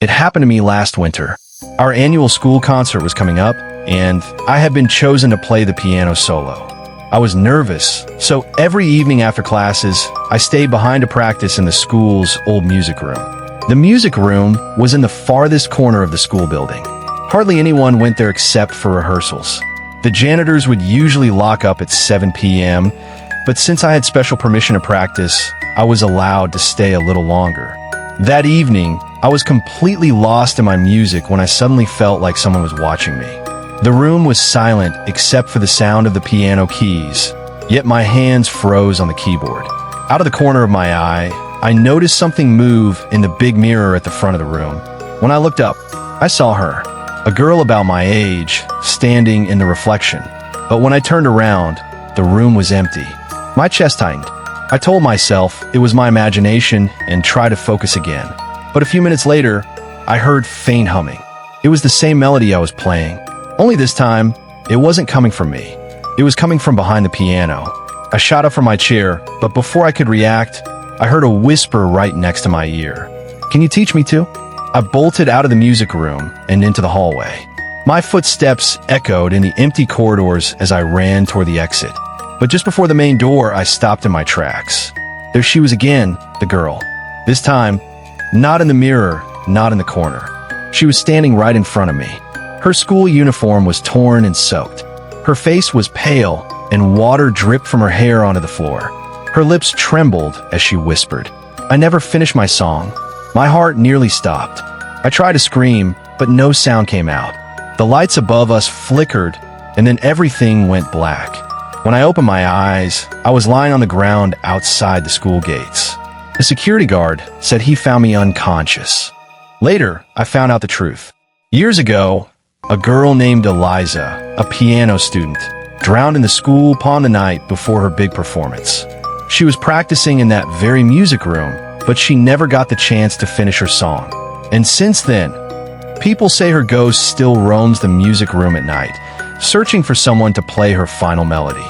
It happened to me last winter. Our annual school concert was coming up, and I had been chosen to play the piano solo. I was nervous, so every evening after classes, I stayed behind to practice in the school's old music room. The music room was in the farthest corner of the school building. Hardly anyone went there except for rehearsals. The janitors would usually lock up at 7 p.m., but since I had special permission to practice, I was allowed to stay a little longer. That evening, I was completely lost in my music when I suddenly felt like someone was watching me. The room was silent except for the sound of the piano keys, yet my hands froze on the keyboard. Out of the corner of my eye, I noticed something move in the big mirror at the front of the room. When I looked up, I saw her, a girl about my age, standing in the reflection. But when I turned around, the room was empty. My chest tightened. I told myself it was my imagination and tried to focus again. But a few minutes later, I heard faint humming. It was the same melody I was playing. Only this time, it wasn't coming from me. It was coming from behind the piano. I shot up from my chair, but before I could react, I heard a whisper right next to my ear. "Can you teach me to?" I bolted out of the music room and into the hallway. My footsteps echoed in the empty corridors as I ran toward the exit. But just before the main door, I stopped in my tracks. There she was again, the girl. This time, not in the mirror, not in the corner. She was standing right in front of me. Her school uniform was torn and soaked. Her face was pale, and water dripped from her hair onto the floor. Her lips trembled as she whispered. I never finished my song. My heart nearly stopped. I tried to scream, but no sound came out. The lights above us flickered, and then everything went black. When I opened my eyes, I was lying on the ground outside the school gates. The security guard said he found me unconscious. Later, I found out the truth. Years ago, a girl named Eliza, a piano student, drowned in the school pond the night before her big performance. She was practicing in that very music room, but she never got the chance to finish her song. And since then, people say her ghost still roams the music room at night, searching for someone to play her final melody.